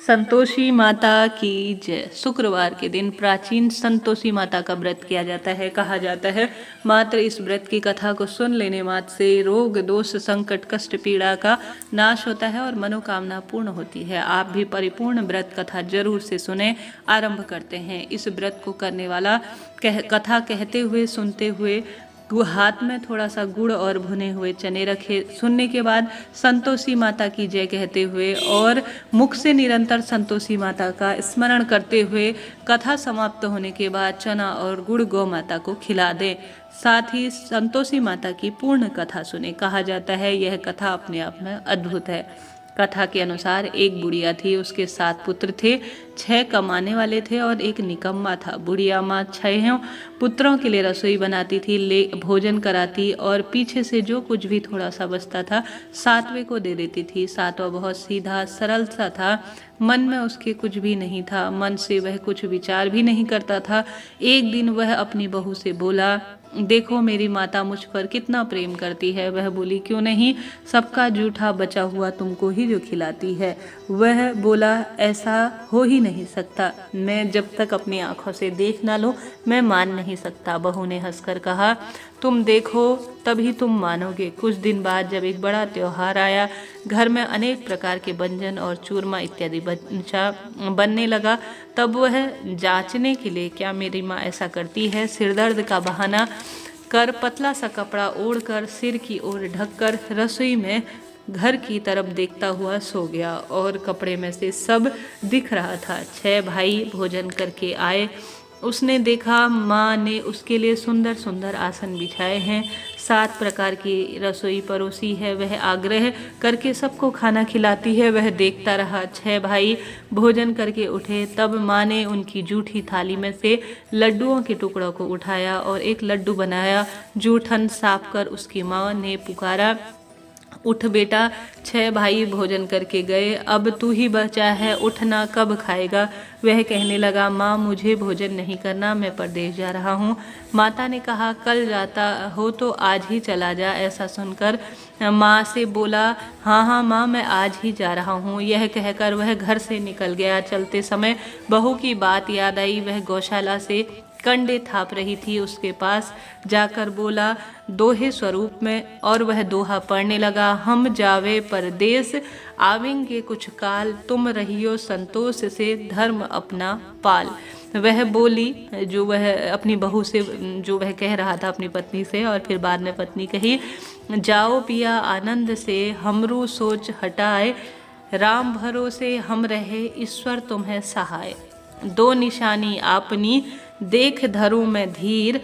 संतोषी माता की जय। शुक्रवार के दिन प्राचीन संतोषी माता का व्रत किया जाता है। कहा जाता है मात्र इस व्रत की कथा को सुन लेने मात्र से रोग दोष संकट कष्ट पीड़ा का नाश होता है और मनोकामना पूर्ण होती है। आप भी परिपूर्ण व्रत कथा जरूर से सुने। आरंभ करते हैं। इस व्रत को करने वाला कथा कहते हुए सुनते हुए हाथ में थोड़ा सा गुड़ और भुने हुए चने रखे। सुनने के बाद संतोषी माता की जय कहते हुए और मुख से निरंतर संतोषी माता का स्मरण करते हुए कथा समाप्त होने के बाद चना और गुड़ गौ माता को खिला दें। साथ ही संतोषी माता की पूर्ण कथा सुने। कहा जाता है यह कथा अपने आप में अद्भुत है। कथा के अनुसार एक बुढ़िया थी, उसके 7 पुत्र थे। 6 कमाने वाले थे और एक निकम्मा था। बुढ़िया माँ 6 पुत्रों के लिए रसोई बनाती थी, भोजन कराती और पीछे से जो कुछ भी थोड़ा सा बचता था 7वें को दे देती थी। 7वां बहुत सीधा सरल सा था। मन में उसके कुछ भी नहीं था। मन से वह कुछ विचार भी नहीं करता था। एक दिन वह अपनी बहू से बोला, देखो मेरी माता मुझ पर कितना प्रेम करती है। वह बोली, क्यों नहीं, सबका जूठा बचा हुआ तुमको ही जो खिलाती है। वह बोला, ऐसा हो ही नहीं सकता। मैं जब तक अपनी आंखों से देख ना लूं मैं मान नहीं सकता। बहू ने हंसकर कहा, तुम देखो तभी तुम मानोगे। कुछ दिन बाद जब एक बड़ा त्योहार आया, घर में अनेक प्रकार के व्यंजन और चूरमा इत्यादि बनने लगा। तब वह जांचने के लिए, क्या मेरी माँ ऐसा करती है, सिरदर्द का बहाना कर पतला सा कपड़ा ओढ़कर सिर की ओर ढककर रसोई में घर की तरफ देखता हुआ सो गया और कपड़े में से सब दिख रहा था। 6 भाई भोजन करके आए। उसने देखा माँ ने उसके लिए सुंदर सुंदर आसन बिछाए हैं, 7 प्रकार की रसोई परोसी है। वह आग्रह करके सबको खाना खिलाती है। वह देखता रहा। 6 भाई भोजन करके उठे। तब माँ ने उनकी जूठी थाली में से लड्डुओं के टुकड़ों को उठाया और एक लड्डू बनाया। जूठन साफ कर उसकी माँ ने पुकारा, उठ बेटा, 6 भाई भोजन करके गए, अब तू ही बचा है, उठना, कब खाएगा। वह कहने लगा, माँ मुझे भोजन नहीं करना, मैं परदेश जा रहा हूँ। माता ने कहा, कल जाता हो तो आज ही चला जा। ऐसा सुनकर माँ से बोला, हाँ हाँ माँ मैं आज ही जा रहा हूँ। यह कहकर वह घर से निकल गया। चलते समय बहू की बात याद आई। वह गौशाला से कंडे थाप रही थी। उसके पास जाकर बोला दोहे स्वरूप में, और वह दोहा पढ़ने लगा, हम जावे परदेस आवेंगे कुछ काल, तुम रहियो संतोष से धर्म अपना पाल। वह बोली, जो वह अपनी बहू से, जो वह कह रहा था अपनी पत्नी से, और फिर बाद में पत्नी कही, जाओ पिया आनंद से हमरू सोच हटाए, राम भरोसे हम रहे ईश्वर तुम्हें सहाय। 2 निशानी आपनी देख धरू में धीर,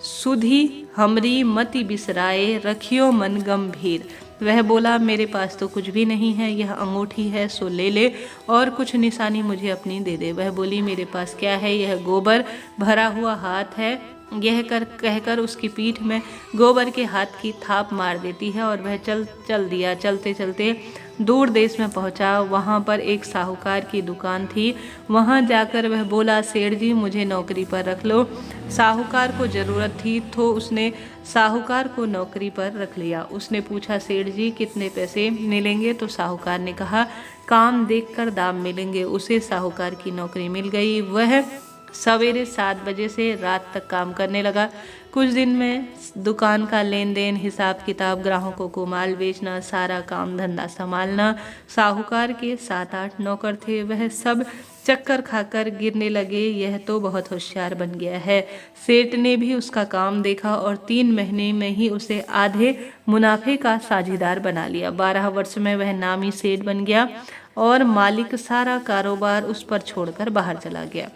सुधी हमरी मति बिसराए, रखियो मन गंभीर। वह बोला, मेरे पास तो कुछ भी नहीं है, यह अंगूठी है सो ले ले और कुछ निशानी मुझे अपनी दे दे। वह बोली, मेरे पास क्या है, यह गोबर भरा हुआ हाथ है। यह कहकर उसकी पीठ में गोबर के हाथ की थाप मार देती है और वह चल दिया। चलते चलते दूर देश में पहुंचा। वहां पर एक साहूकार की दुकान थी। वहां जाकर वह बोला, सेठ जी मुझे नौकरी पर रख लो। साहूकार को ज़रूरत थी तो उसने साहूकार को नौकरी पर रख लिया। उसने पूछा, सेठ जी कितने पैसे मिलेंगे? तो साहूकार ने कहा, काम देखकर दाम मिलेंगे। उसे साहूकार की नौकरी मिल गई। वह सवेरे 7 बजे से रात तक काम करने लगा। कुछ दिन में दुकान का लेन देन, हिसाब किताब, ग्राहकों को माल बेचना, सारा काम धंधा संभालना। साहूकार के 7-8 नौकर थे। वह सब चक्कर खाकर गिरने लगे, यह तो बहुत होशियार बन गया है। सेठ ने भी उसका काम देखा और 3 महीने में ही उसे आधे मुनाफे का साझीदार बना लिया। 12 वर्ष में वह नामी सेठ बन गया और मालिक सारा कारोबार उस पर छोड़कर बाहर चला गया।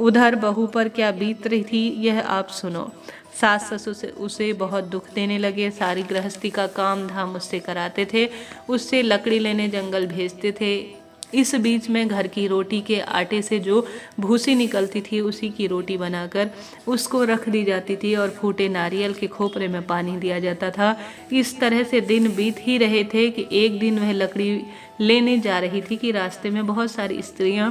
उधर बहू पर क्या बीत रही थी यह आप सुनो। सास ससुर से उसे बहुत दुख देने लगे। सारी गृहस्थी का काम धाम उससे कराते थे, उससे लकड़ी लेने जंगल भेजते थे। इस बीच में घर की रोटी के आटे से जो भूसी निकलती थी उसी की रोटी बनाकर उसको रख दी जाती थी और फूटे नारियल के खोपरे में पानी दिया जाता था। इस तरह से दिन बीत ही रहे थे कि एक दिन वह लकड़ी लेने जा रही थी कि रास्ते में बहुत सारी स्त्रियां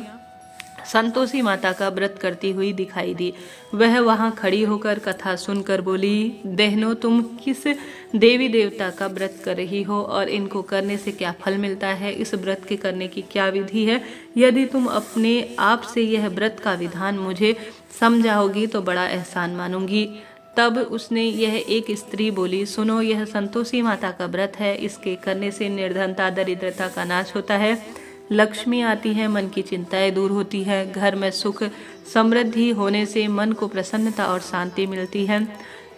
संतोषी माता का व्रत करती हुई दिखाई दी। वह वहां खड़ी होकर कथा सुनकर बोली, बहनों, तुम किस देवी देवता का व्रत कर रही हो और इनको करने से क्या फल मिलता है? इस व्रत के करने की क्या विधि है? यदि तुम अपने आप से यह व्रत का विधान मुझे समझाओगी तो बड़ा एहसान मानूंगी। तब उसने यह एक स्त्री बोली, सुनो, यह संतोषी माता का व्रत है। इसके करने से निर्धनता दरिद्रता का नाश होता है, लक्ष्मी आती है, मन की चिंताएं दूर होती है, घर में सुख समृद्धि होने से मन को प्रसन्नता और शांति मिलती है।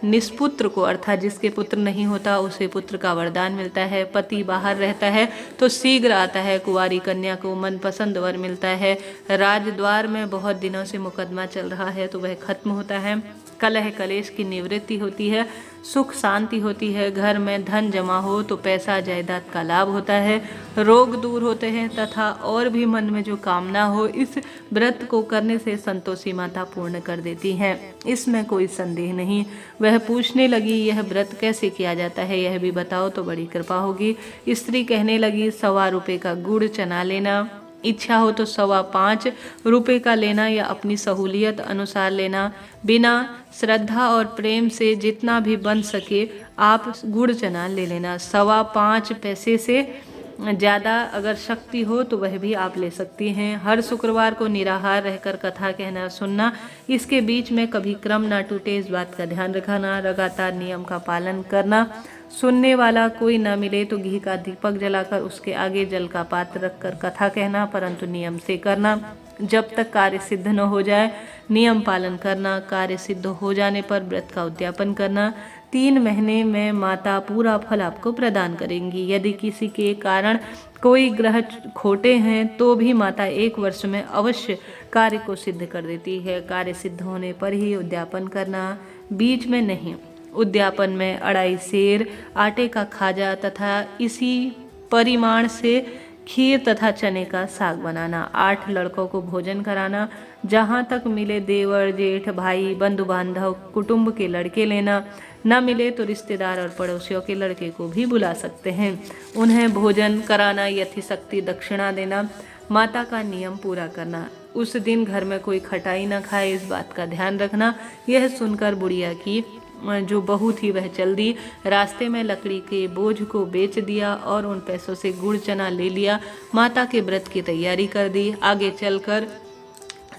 निष्पुत्र को अर्थात जिसके पुत्र नहीं होता उसे पुत्र का वरदान मिलता है। पति बाहर रहता है तो शीघ्र आता है। कुंवारी कन्या को मनपसंद वर मिलता है। राजद्वार में बहुत दिनों से मुकदमा चल रहा है तो वह खत्म होता है। कलह कलेश की निवृत्ति होती है, सुख शांति होती है। घर में धन जमा हो तो पैसा जायदाद का लाभ होता है, रोग दूर होते हैं तथा और भी मन में जो कामना हो इस व्रत को करने से संतोषी माता पूर्ण कर देती हैं। इसमें कोई संदेह नहीं। वह पूछने लगी, यह व्रत कैसे किया जाता है, यह भी बताओ तो बड़ी कृपा होगी। स्त्री कहने लगी, 1.25 रुपये का गुड़ चना लेना, इच्छा हो तो 5.25 रुपये का लेना या अपनी सहूलियत अनुसार लेना। बिना श्रद्धा और प्रेम से जितना भी बन सके आप गुड़ चना ले लेना। 5.25 पैसे से ज़्यादा अगर शक्ति हो तो वह भी आप ले सकती हैं। हर शुक्रवार को निराहार रहकर कथा कहना सुनना, इसके बीच में कभी क्रम ना टूटे इस बात का ध्यान रखना। लगातार नियम का पालन करना। सुनने वाला कोई ना मिले तो घी का दीपक जलाकर उसके आगे जल का पात्र रखकर कथा कहना, परंतु नियम से करना। जब तक कार्य सिद्ध न हो जाए नियम पालन करना। कार्य सिद्ध हो जाने पर व्रत का उद्यापन करना। 3 महीने में माता पूरा फल आपको प्रदान करेंगी। यदि किसी के कारण कोई ग्रह खोटे हैं तो भी माता 1 वर्ष में अवश्य कार्य को सिद्ध कर देती है। कार्य सिद्ध होने पर ही उद्यापन करना, बीच में नहीं। उद्यापन में अढ़ाई सेर आटे का खाजा तथा इसी परिमाण से खीर तथा चने का साग बनाना। 8 लड़कों को भोजन कराना। जहाँ तक मिले देवर जेठ भाई बंधु बांधव कुटुंब के लड़के लेना, न मिले तो रिश्तेदार और पड़ोसियों के लड़के को भी बुला सकते हैं। उन्हें भोजन कराना, यथाशक्ति दक्षिणा देना, माता का नियम पूरा करना। उस दिन घर में कोई खटाई न खाए इस बात का ध्यान रखना। यह सुनकर बुढ़िया की जो बहू थी वह चल दी। रास्ते में लकड़ी के बोझ को बेच दिया और उन पैसों से गुड़ चना ले लिया। माता के व्रत की तैयारी कर दी। आगे चलकर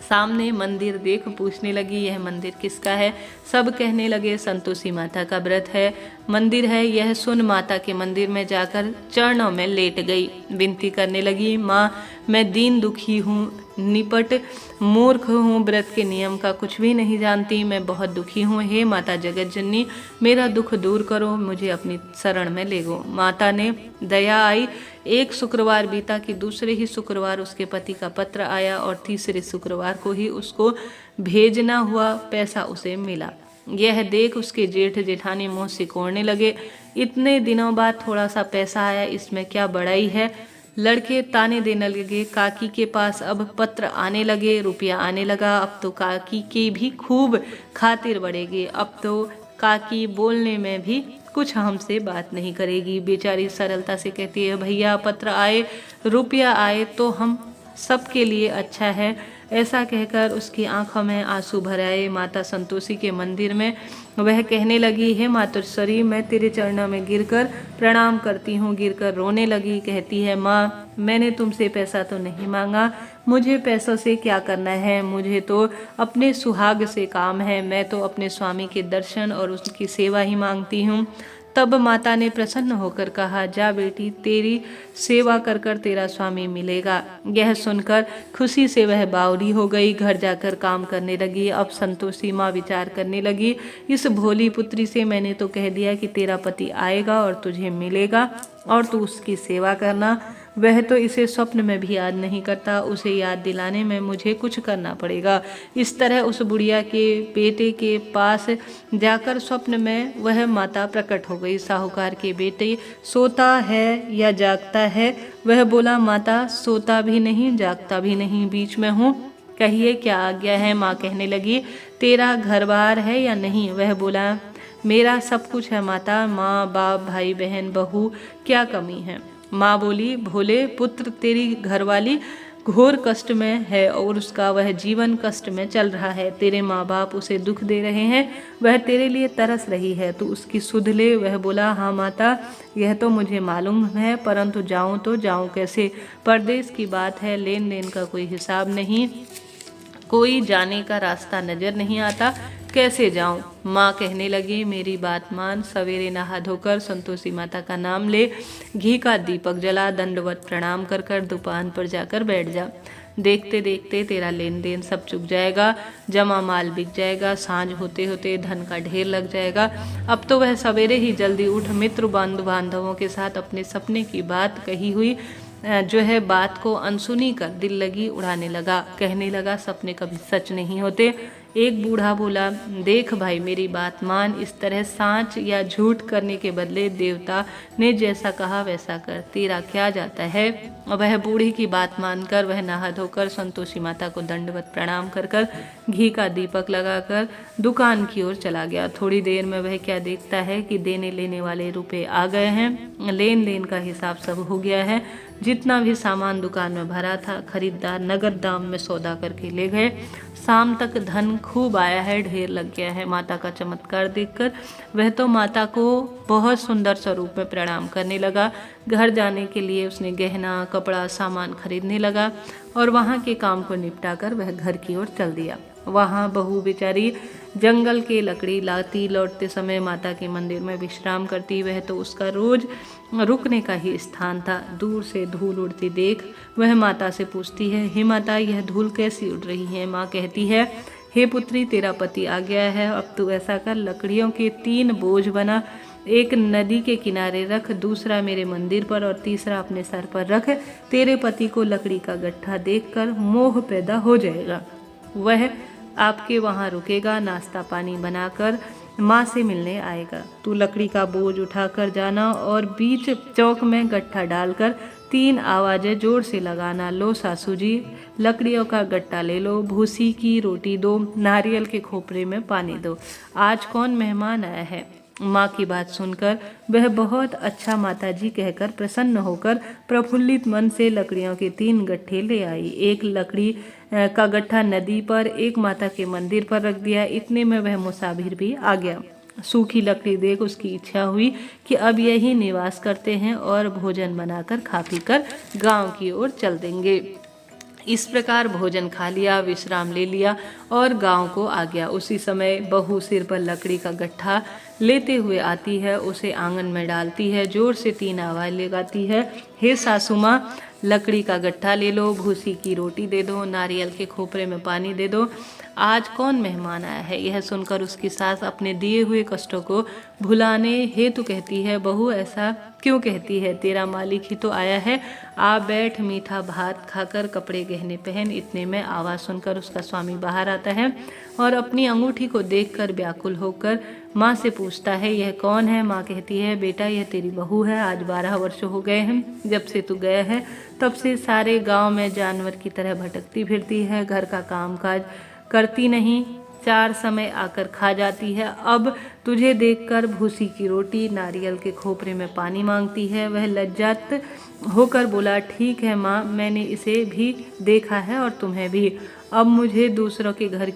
सामने मंदिर देख पूछने लगी, यह मंदिर किसका है? सब कहने लगे संतोषी माता का व्रत है, मंदिर है। यह सुन माता के मंदिर में जाकर चरणों में लेट गई। विनती करने लगी, माँ, मैं दीन दुखी हूँ, निपट मूर्ख हूँ, व्रत के नियम का कुछ भी नहीं जानती, मैं बहुत दुखी हूँ। हे माता जगत जननी, मेरा दुख दूर करो, मुझे अपनी शरण में ले गो। माता ने दया आई। एक शुक्रवार बीता कि दूसरे ही शुक्रवार उसके पति का पत्र आया और तीसरे शुक्रवार को ही उसको भेजना हुआ पैसा उसे मिला। यह देख उसके जेठ जेठानी मुँह सिकोड़ने लगे। इतने दिनों बाद थोड़ा सा पैसा आया, इसमें क्या बड़ाई है? लड़के ताने देने लगे। काकी के पास अब पत्र आने लगे, रुपया आने लगा। अब तो काकी की भी खूब खातिर बढ़ेगी। अब तो काकी बोलने में भी कुछ हमसे बात नहीं करेगी। बेचारी सरलता से कहती है, भैया पत्र आए, रुपया आए तो हम सबके लिए अच्छा है। ऐसा कहकर उसकी आंखों में आंसू भर आए। माता संतोषी के मंदिर में वह कहने लगी, हे मातोश्वरी, मैं तेरे चरणों में गिरकर प्रणाम करती हूँ। गिरकर रोने लगी। कहती है, माँ, मैंने तुमसे पैसा तो नहीं मांगा, मुझे पैसों से क्या करना है? मुझे तो अपने सुहाग से काम है। मैं तो अपने स्वामी के दर्शन और उसकी सेवा ही मांगती हूँ। तब माता ने प्रसन्न होकर कहा, जा बेटी, तेरी सेवा कर कर तेरा स्वामी मिलेगा। यह सुनकर खुशी से वह बावरी हो गई। घर जाकर काम करने लगी। अब संतोषी माँ विचार करने लगी, इस भोली पुत्री से मैंने तो कह दिया कि तेरा पति आएगा और तुझे मिलेगा और तू उसकी सेवा करना। वह तो इसे स्वप्न में भी याद नहीं करता। उसे याद दिलाने में मुझे कुछ करना पड़ेगा। इस तरह उस बुढ़िया के बेटे के पास जाकर स्वप्न में वह माता प्रकट हो गई। साहूकार के बेटे सोता है या जागता है? वह बोला, माता, सोता भी नहीं जागता भी नहीं, बीच में हूँ, कहिए क्या आज्ञा है? माँ कहने लगी, तेरा घर बार है या नहीं? वह बोला, मेरा सब कुछ है माता, माँ बाप भाई बहन बहू, क्या कमी है? माँ बोली, भोले पुत्र, तेरी घरवाली घोर कष्ट में है और उसका वह जीवन कष्ट में चल रहा है। तेरे माँ बाप उसे दुख दे रहे हैं, वह तेरे लिए तरस रही है, तू उसकी सुध ले। वह बोला, हाँ माता, यह तो मुझे मालूम है, परंतु जाऊं तो जाऊं कैसे? परदेश की बात है, लेन देन का कोई हिसाब नहीं, कोई जाने का रास्ता नजर नहीं आता, कैसे जाऊं? माँ कहने लगी, मेरी बात मान, सवेरे नहा धोकर संतोषी माता का नाम ले, घी का दीपक जला, दंडवत प्रणाम कर कर दुकान पर जाकर बैठ जा। देखते देखते तेरा लेन देन सब चुक जाएगा, जमा माल बिक जाएगा, सांझ होते होते धन का ढेर लग जाएगा। अब तो वह सवेरे ही जल्दी उठ मित्र बांधवों के साथ अपने सपने की बात कही हुई जो है बात को अनसुनी कर दिल लगी उड़ाने लगा। कहने लगा, सपने कभी सच नहीं होते। एक बूढ़ा बोला, देख भाई, मेरी बात मान, इस तरह सांच या झूठ करने के बदले देवता ने जैसा कहा वैसा कर, तेरा क्या जाता है? वह बूढ़ी की बात मानकर वह नहा धोकर संतोषी माता को दंडवत प्रणाम कर कर घी का दीपक लगाकर दुकान की ओर चला गया। थोड़ी देर में वह क्या देखता है कि देने लेने वाले रुपए आ गए हैं, लेन देन का हिसाब सब हो गया है। जितना भी सामान दुकान में भरा था, खरीदार नगद दाम में सौदा करके ले गए। शाम तक धन खूब आया है, ढेर लग गया है। माता का चमत्कार देखकर वह तो माता को बहुत सुंदर स्वरूप में प्रणाम करने लगा। घर जाने के लिए उसने गहना कपड़ा सामान खरीदने लगा और वहाँ के काम को निपटा कर वह घर की ओर चल दिया। वहाँ बहू बेचारी जंगल के लकड़ी लाती, लौटते समय माता के मंदिर में विश्राम करती। वह तो उसका रोज रुकने का ही स्थान था। दूर से धूल उड़ती देख वह माता से पूछती है, हे माता, यह धूल कैसी उड़ रही है? माँ कहती है, हे पुत्री, तेरा पति आ गया है, अब तू ऐसा कर, लकड़ियों के 3 बोझ बना, एक नदी के किनारे रख, दूसरा मेरे मंदिर पर और तीसरा अपने सर पर रख। तेरे पति को लकड़ी का गट्ठा देखकर मोह पैदा हो जाएगा, वह आपके वहाँ रुकेगा, नाश्ता पानी बनाकर माँ से मिलने आएगा। तू लकड़ी का बोझ उठाकर जाना और बीच चौक में गट्ठा डालकर 3 आवाजें जोर से लगाना, लो सासू जी, लकड़ियों का गट्टा ले लो, भूसी की रोटी दो, नारियल के खोपरे में पानी दो, आज कौन मेहमान आया है? माँ की बात सुनकर वह बहुत अच्छा माताजी कहकर प्रसन्न होकर प्रफुल्लित मन से लकड़ियों के 3 गट्ठे ले आई। एक लकड़ी का गट्ठा नदी पर, एक माता के मंदिर पर रख दिया। इतने में वह मुसाफिर भी आ गया। सूखी लकड़ी देख उसकी इच्छा हुई कि अब यही निवास करते हैं और भोजन बनाकर खा पी कर गाँव की ओर चल देंगे। इस प्रकार भोजन खा लिया, विश्राम ले लिया और गांव को आ गया। उसी समय बहू सिर पर लकड़ी का गट्ठा लेते हुए आती है, उसे आंगन में डालती है, जोर से 3 आवाज लगाती है, हे सासू माँ, लकड़ी का गट्ठा ले लो, भूसी की रोटी दे दो, नारियल के खोपरे में पानी दे दो, आज कौन मेहमान आया है? यह सुनकर उसकी सास अपने दिए हुए कष्टों को भुलाने हेतु कहती है, बहू ऐसा क्यों कहती है? तेरा मालिक ही तो आया है, आ बैठ, मीठा भात खाकर कपड़े गहने पहन। इतने में आवाज़ सुनकर उसका स्वामी बाहर आता है और अपनी अंगूठी को देखकर व्याकुल होकर माँ से पूछता है, यह कौन है? माँ कहती है, बेटा, यह तेरी बहू है, आज 12 वर्ष हो गए हैं जब से तू गया है, तब से सारे गांव में जानवर की तरह भटकती फिरती है, घर का काम काज करती नहीं, 4 समय आकर खा जाती है। अब तुझे देखकर भूसी की रोटी, नारियल के खोपरे में पानी मांगती है। वह लज्जित होकर बोला, ठीक है माँ, मैंने इसे भी देखा है और तुम्हें भी। अब मुझे दूसरे घर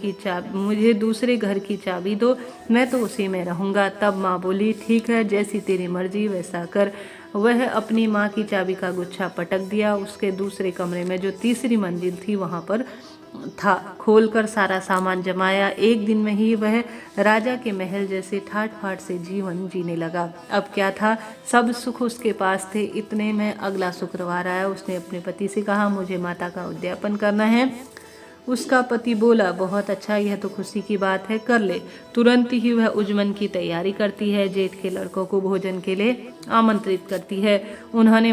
की चाबी दो, मैं तो उसी में रहूँगा। तब माँ बोली, ठीक है, जैसी तेरी मर्जी वैसा कर। वह अपनी माँ की चाबी का गुच्छा पटक दिया। उसके दूसरे कमरे में जो तीसरी मंजिल थी वहाँ पर था, खोलकर सारा सामान जमाया। एक दिन में ही वह राजा के महल जैसे ठाट फाट से जीवन जीने लगा। अब क्या था, सब सुख उसके पास थे। इतने में अगला शुक्रवार आया। उसने अपने पति से कहा, मुझे माता का उद्यापन करना है। उसका पति बोला, बहुत अच्छा, यह तो खुशी की बात है, कर ले। तुरंत ही वह उजमन की तैयारी करती है, जेठ के लड़कों को भोजन के लिए आमंत्रित करती है। उन्होंने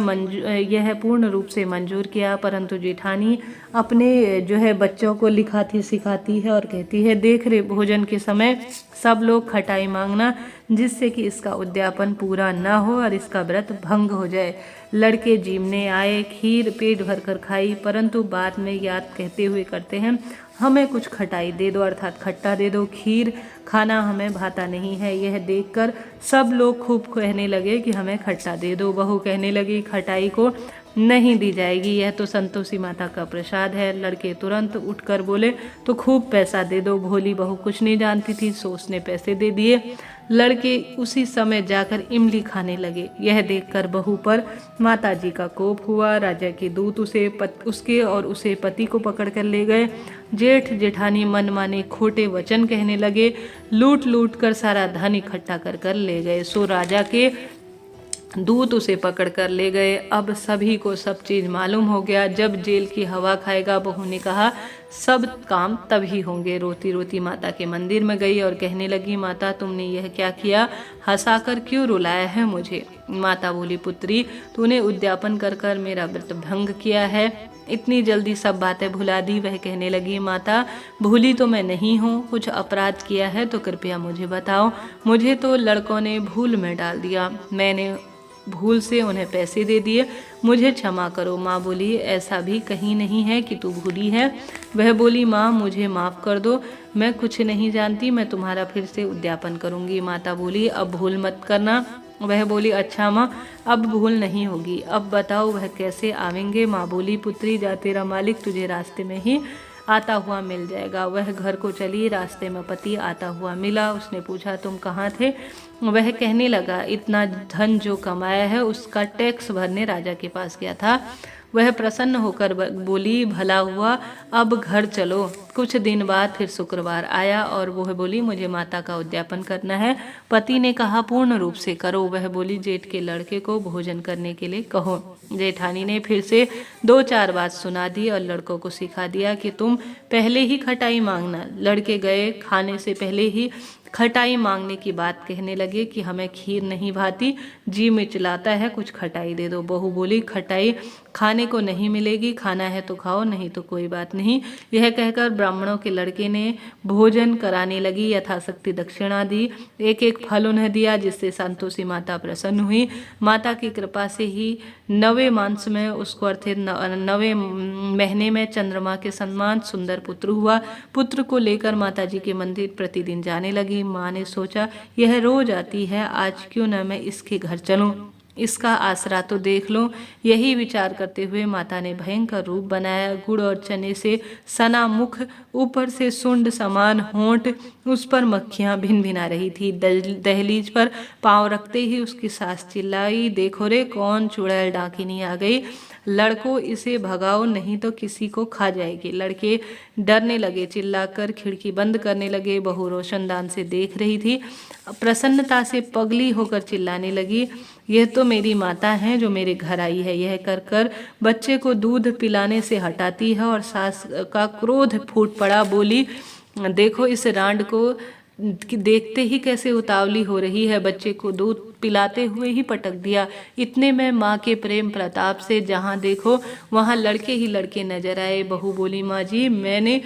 यह पूर्ण रूप से मंजूर किया, परंतु जेठानी अपने जो है बच्चों को लिखाती सिखाती है और कहती है, देख रे, भोजन के समय सब लोग खटाई मांगना, जिससे कि इसका उद्यापन पूरा ना हो और इसका व्रत भंग हो जाए। लड़के जीमने आए, खीर पेट भर कर खाई, परंतु बाद में याद कहते हुए करते हैं, हमें कुछ खटाई दे दो, अर्थात खट्टा दे दो, खीर खाना हमें भाता नहीं है। यह देखकर सब लोग खूब कहने लगे कि हमें खट्टा दे दो। बहू कहने लगी, खटाई को नहीं दी जाएगी, यह तो संतोषी माता का प्रसाद है। लड़के तुरंत उठकर बोले, तो खूब पैसा दे दो। भोली बहू कुछ नहीं जानती थी, सो उसने पैसे दे दिए। लड़के उसी समय जाकर इमली खाने लगे। यह देखकर बहू पर माताजी का कोप हुआ। राजा के दूत उसके और उसे पति को पकड़ कर ले गए। जेठ जेठानी मनमाने खोटे वचन कहने लगे। लूट लूट कर सारा धन इकट्ठा कर कर ले गए। सो राजा के दूत उसे पकड़ कर ले गए। अब सभी को सब चीज़ मालूम हो गया। जब जेल की हवा खाएगा, बहू ने कहा, सब काम तभी होंगे। रोती रोती माता के मंदिर में गई और कहने लगी, माता तुमने यह क्या किया? हंसाकर क्यों रुलाया है मुझे? माता बोली, पुत्री तूने उद्यापन कर कर मेरा व्रत भंग किया है, इतनी जल्दी सब बातें भुला दी। वह कहने लगी, माता भूली तो मैं नहीं हूँ, कुछ अपराध किया है तो कृपया मुझे बताओ। मुझे तो लड़कों ने भूल में डाल दिया, मैंने भूल से उन्हें पैसे दे दिए, मुझे क्षमा करो। माँ बोली, ऐसा भी कहीं नहीं है कि तू भूली है। वह बोली, माँ मुझे माफ़ कर दो, मैं कुछ नहीं जानती, मैं तुम्हारा फिर से उद्यापन करूँगी। माता बोली, अब भूल मत करना। वह बोली, अच्छा माँ, अब भूल नहीं होगी। अब बताओ वह कैसे आवेंगे? माँ बोली, पुत्री जा, तेरा मालिक तुझे रास्ते में ही आता हुआ मिल जाएगा। वह घर को चली। रास्ते में पति आता हुआ मिला। उसने पूछा, तुम कहाँ थे? वह कहने लगा, इतना धन जो कमाया है उसका टैक्स भरने राजा के पास गया था। वह प्रसन्न होकर बोली, भला हुआ, अब घर चलो। कुछ दिन बाद फिर शुक्रवार आया और वह बोली, मुझे माता का उद्यापन करना है। पति ने कहा, पूर्ण रूप से करो। वह बोली, जेठ के लड़के को भोजन करने के लिए कहो। जेठानी ने फिर से 2-4 बात सुना दी और लड़कों को सिखा दिया कि तुम पहले ही खटाई मांगना। लड़के गए, खाने से पहले ही खटाई मांगने की बात कहने लगे कि हमें खीर नहीं भाती, जी मिचलाता है, कुछ खटाई दे दो। बहू बोली, खटाई खाने को नहीं मिलेगी, खाना है तो खाओ, नहीं तो कोई बात नहीं। यह कहकर ब्राह्मणों के लड़के ने भोजन कराने लगी। यथाशक्ति दक्षिणा दी, एक एक फल उन्हें दिया, जिससे संतोषी माता प्रसन्न हुई। माता की कृपा से ही 9वें मास में उसको अर्थात 9वें महीने में चंद्रमा के समान सुंदर पुत्र हुआ। पुत्र को लेकर माता जी के मंदिर प्रतिदिन जाने लगी। माँ ने सोचा, यह रोज आती है, आज क्यों न मैं इसके घर चलूं, इसका आसरा तो देख लो। यही विचार करते हुए माता ने भयंकर रूप बनाया। गुड़ और चने से सना मुख, ऊपर से सुंड समान होंठ, उस पर मक्खियां भिन भिना रही थी। दहलीज पर पांव रखते ही उसकी सास चिल्लाई, देखो रे कौन चुड़ैल डाकिनी आ गई, लड़कों इसे भगाओ नहीं तो किसी को खा जाएगी। लड़के डरने लगे, चिल्लाकर खिड़की बंद करने लगे। बहू रोशनदान से देख रही थी, प्रसन्नता से पगली होकर चिल्लाने लगी, यह तो मेरी माता है जो मेरे घर आई है। यह कर कर बच्चे को दूध पिलाने से हटाती है और सास का क्रोध फूट पड़ा। बोली, देखो इस रांड को कि देखते ही कैसे उतावली हो रही है, बच्चे को दूध पिलाते हुए ही पटक दिया। इतने में माँ के प्रेम प्रताप से जहाँ देखो वहाँ लड़के ही लड़के नजर आए। बहू बोली, माँ जी, मैंने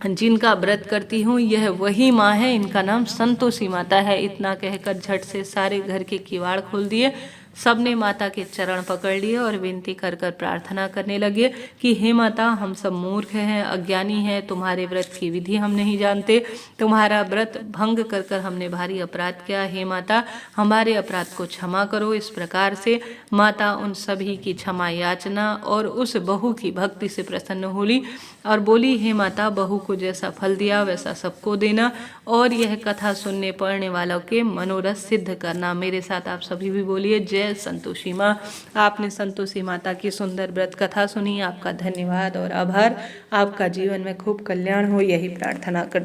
जिनका व्रत करती हूँ यह वही माँ है, इनका नाम संतोषी माता है। इतना कहकर झट से सारे घर के किवाड़ खोल दिए। सबने माता के चरण पकड़ लिए और विनती कर कर प्रार्थना करने लगे कि हे माता, हम सब मूर्ख हैं, अज्ञानी हैं, तुम्हारे व्रत की विधि हम नहीं जानते, तुम्हारा व्रत भंग कर कर हमने भारी अपराध किया। हे माता, हमारे अपराध को क्षमा करो। इस प्रकार से माता उन सभी की क्षमा याचना और उस बहू की भक्ति से प्रसन्न हुई और बोली, हे माता, बहू को जैसा फल दिया वैसा सबको देना और यह कथा सुनने पढ़ने वालों के मनोरथ सिद्ध करना। मेरे साथ आप सभी भी बोलिए, जय संतोषी माँ। आपने संतोषी माता की सुंदर व्रत कथा सुनी, आपका धन्यवाद और आभार। आपका जीवन में खूब कल्याण हो, यही प्रार्थना करते